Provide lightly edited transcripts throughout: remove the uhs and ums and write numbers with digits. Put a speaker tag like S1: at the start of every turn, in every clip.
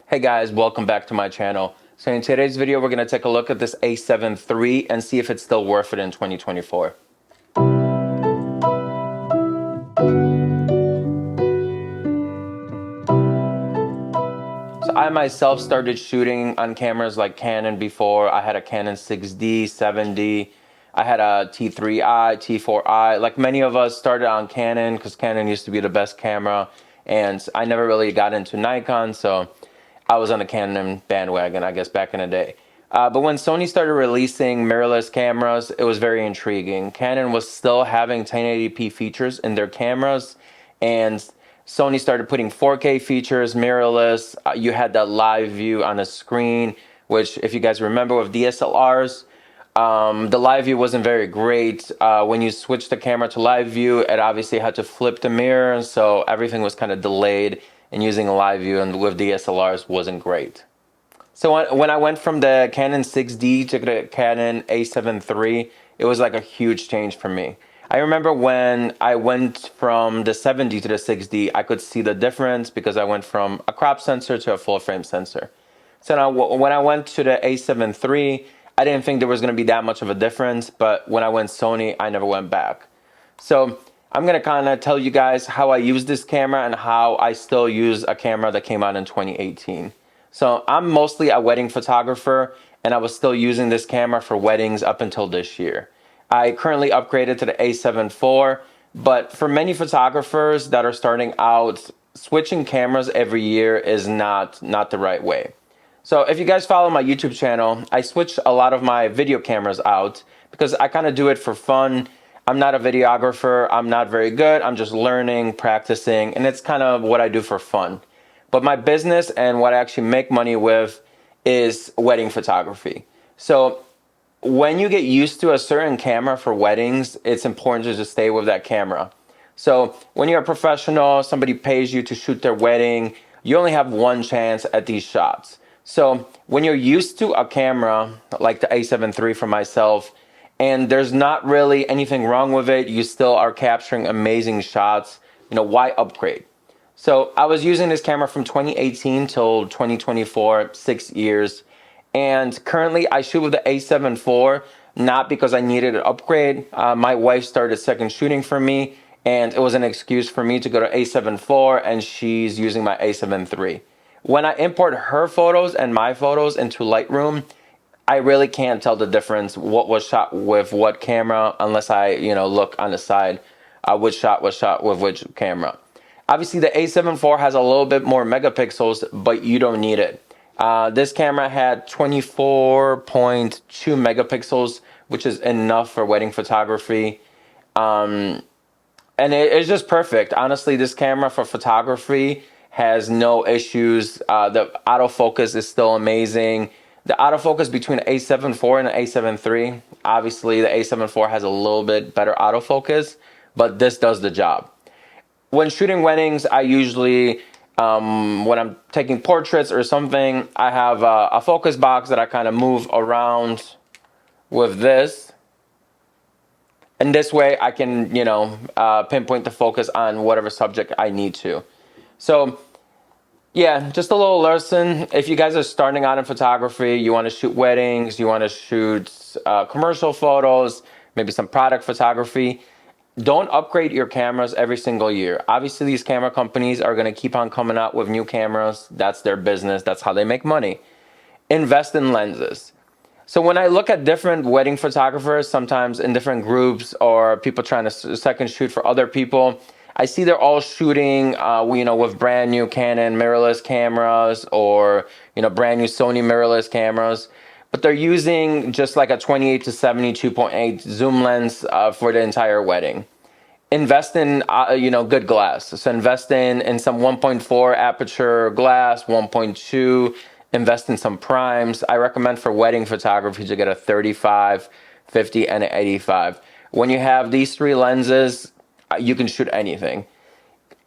S1: Hey guys, welcome back to my channel. So in today's video, we're going to take a look at this A7 III and see if it's still worth it in 2024. So I myself started shooting on cameras like Canon before. I had a Canon 6D, 7D. I had a T3i, T4i. Like many of us started on Canon because Canon used to be the best camera. And I never really got into Nikon, so I was on the Canon bandwagon, I guess, back in the day. But when Sony started releasing mirrorless cameras, it was very intriguing. Canon was still having 1080p features in their cameras, and Sony started putting 4K features, mirrorless. You had that live view on a screen, which, if you guys remember with DSLRs, the live view wasn't very great. When you switched the camera to live view, it obviously had to flip the mirror, so everything was kind of delayed, and using a live view and with DSLRs wasn't great. So when I went from the Canon 6D to the Canon A7 III, it was like a huge change for me. I remember when I went from the 7D to the 6D, I could see the difference because I went from a crop sensor to a full frame sensor. So now when I went to the A7 III, I didn't think there was going to be that much of a difference, but when I went Sony, I never went back. So I'm going to kind of tell you guys how I use this camera and how I still use a camera that came out in 2018. So I'm mostly a wedding photographer, and I was still using this camera for weddings up until this year. I currently upgraded to the A7 IV, but for many photographers that are starting out, switching cameras every year is not the right way. So if you guys follow my YouTube channel, I switch a lot of my video cameras out because I kind of do it for fun. I'm not a videographer. I'm not very good. I'm just learning, practicing, and it's kind of what I do for fun. But my business and what I actually make money with is wedding photography. So when you get used to a certain camera for weddings, it's important to just stay with that camera. So when you're a professional, somebody pays you to shoot their wedding, you only have one chance at these shots. So when you're used to a camera like the A7 III for myself, and there's not really anything wrong with it, you still are capturing amazing shots, why upgrade? So I was using this camera from 2018 till 2024, 6 years. And currently I shoot with the A7 IV, not because I needed an upgrade. My wife started second shooting for me, and it was an excuse for me to go to A7 IV, and she's using my A7 III. When I import her photos and my photos into Lightroom, I really can't tell the difference what was shot with what camera unless I, look on the side which shot was shot with which camera. Obviously, the A7 IV has a little bit more megapixels, but you don't need it. This camera had 24.2 megapixels, which is enough for wedding photography. And it's just perfect. Honestly, this camera for photography has no issues. The autofocus is still amazing. The autofocus between the A7 IV and the A7 III, obviously the A7 IV has a little bit better autofocus, but this does the job. When shooting weddings, I usually, when I'm taking portraits or something, I have a focus box that I kind of move around with this. And this way I can, pinpoint the focus on whatever subject I need to. So yeah, just a little lesson. If you guys are starting out in photography, you want to shoot weddings, you want to shoot commercial photos, maybe some product photography, don't upgrade your cameras every single year. Obviously, these camera companies are going to keep on coming out with new cameras. That's their business. That's how they make money. Invest in lenses. So when I look at different wedding photographers, sometimes in different groups or people trying to second shoot for other people, I see they're all shooting, with brand new Canon mirrorless cameras or, brand new Sony mirrorless cameras. But they're using just like a 28 to 72.8 zoom lens for the entire wedding. Invest in, good glass. So invest in some 1.4 aperture glass, 1.2. Invest in some primes. I recommend for wedding photography to get a 35, 50, and an 85. When you have these three lenses, you can shoot anything.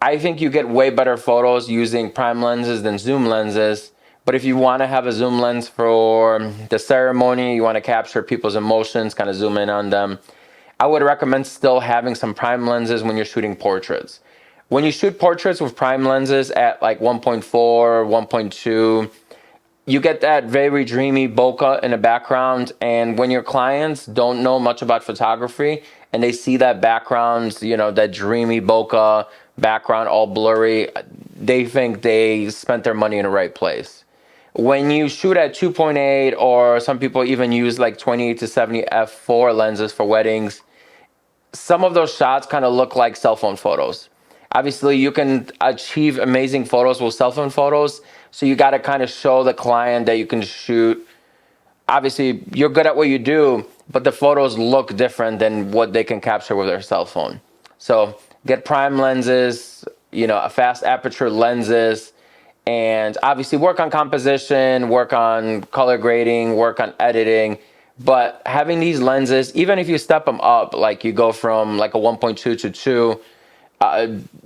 S1: I think you get way better photos using prime lenses than zoom lenses. But if you want to have a zoom lens for the ceremony, you want to capture people's emotions, kind of zoom in on them, I would recommend still having some prime lenses when you're shooting portraits. When you shoot portraits with prime lenses at like 1.4, 1.2, you get that very dreamy bokeh in the background. And when your clients don't know much about photography and they see that background, you know, that dreamy bokeh background all blurry, they think they spent their money in the right place. When you shoot at 2.8, or some people even use like 28 to 70 f4 lenses for weddings, some of those shots kind of look like cell phone photos. Obviously, you can achieve amazing photos with cell phone photos, so you got to kind of show the client that you can shoot. Obviously, you're good at what you do, but the photos look different than what they can capture with their cell phone. So get prime lenses, you know, a fast aperture lenses, and obviously work on composition, work on color grading, work on editing. But having these lenses, even if you step them up, like you go from like a 1.2 to 2,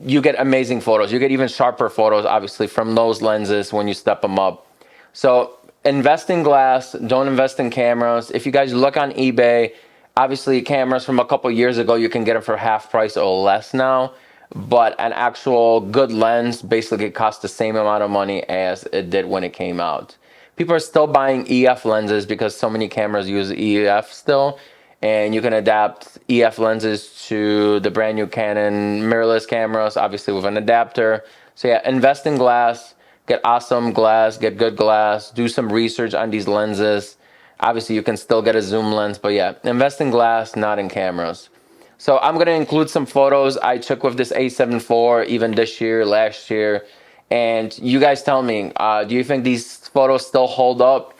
S1: you get amazing photos. You get even sharper photos, obviously, from those lenses when you step them up. So invest in glass, don't invest in cameras. If you guys look on eBay, obviously cameras from a couple years ago, you can get them for half price or less now. But an actual good lens basically costs the same amount of money as it did when it came out. People are still buying EF lenses because so many cameras use EF still. And you can adapt EF lenses to the brand new Canon mirrorless cameras, obviously with an adapter. So yeah, invest in glass, get awesome glass, get good glass, do some research on these lenses. Obviously you can still get a zoom lens, but yeah, invest in glass, not in cameras. So I'm going to include some photos I took with this A7 IV, even this year, last year. And you guys tell me, do you think these photos still hold up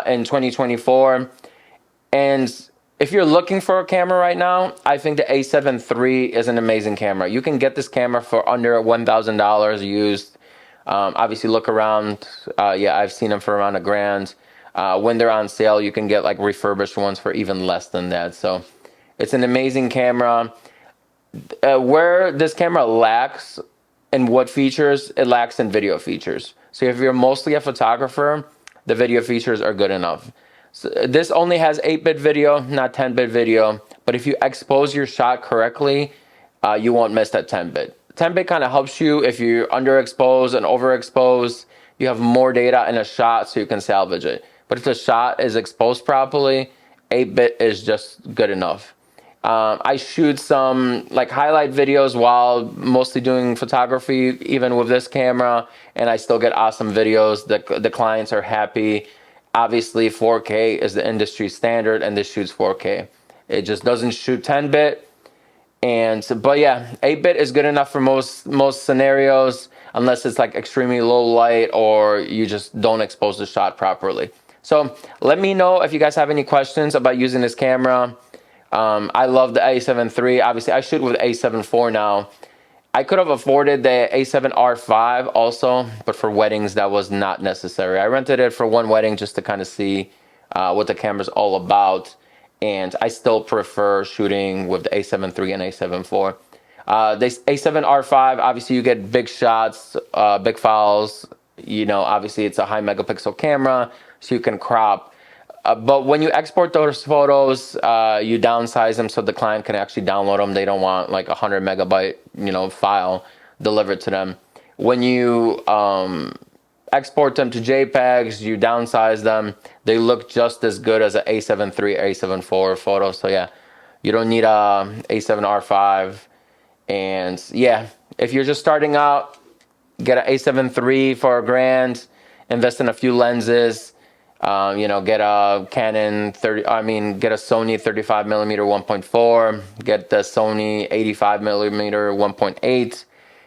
S1: in 2024? And if you're looking for a camera right now, I think the A7 III is an amazing camera. You can get this camera for under $1,000 used. Obviously, look around. Yeah, I've seen them for around $1,000. When they're on sale, you can get like refurbished ones for even less than that. So it's an amazing camera. Where this camera lacks in what features, it lacks in video features. So if you're mostly a photographer, the video features are good enough. So this only has 8-bit video, not 10-bit video. But if you expose your shot correctly, you won't miss that 10-bit. 10-bit kind of helps you if you're underexposed and overexposed. You have more data in a shot so you can salvage it. But if the shot is exposed properly, 8-bit is just good enough. I shoot some like highlight videos while mostly doing photography, even with this camera, and I still get awesome videos. The clients are happy. Obviously, 4K is the industry standard, and this shoots 4K. It just doesn't shoot 10-bit. But yeah, 8-bit is good enough for most scenarios, unless it's like extremely low light or you just don't expose the shot properly. So let me know if you guys have any questions about using this camera. I love the A7 III. Obviously, I shoot with the A7 IV now. I could have afforded the A7R5 also, but for weddings, that was not necessary. I rented it for one wedding just to kind of see what the camera's all about. And I still prefer shooting with the A7 III and A7 IV. This A7R5, obviously, you get big shots, big files. You know, obviously, it's a high megapixel camera, so you can crop. But when you export those photos, you downsize them so the client can actually download them. They don't want like 100 megabyte, you know, file delivered to them. When you export them to JPEGs, you downsize them. They look just as good as an A7 III, A7 IV photo. So yeah, you don't need a A7R5. And yeah, if you're just starting out, get an A7 III for $1,000. Invest in a few lenses. You know, get a Canon get a Sony 35mm 1.4, get the Sony 85mm 1.8,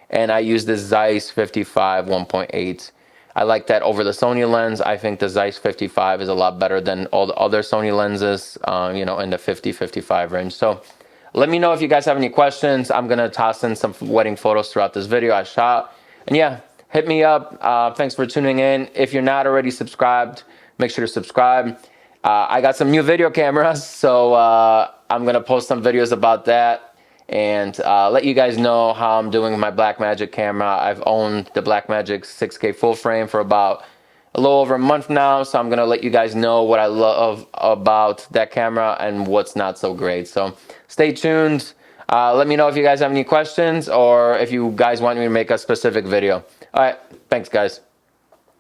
S1: and I use the Zeiss 55 1.8. I like that over the Sony lens. I think the Zeiss 55 is a lot better than all the other Sony lenses, you know, in the 50-55 range. So let me know if you guys have any questions. I'm going to toss in some wedding photos throughout this video I shot. And yeah, hit me up. Thanks for tuning in. If you're not already subscribed, make sure to subscribe. I got some new video cameras, so I'm going to post some videos about that and let you guys know how I'm doing with my Blackmagic camera. I've owned the Blackmagic 6K full frame for about a little over a month now, so I'm going to let you guys know what I love about that camera and what's not so great. So stay tuned. Let me know if you guys have any questions or if you guys want me to make a specific video. All right, thanks guys.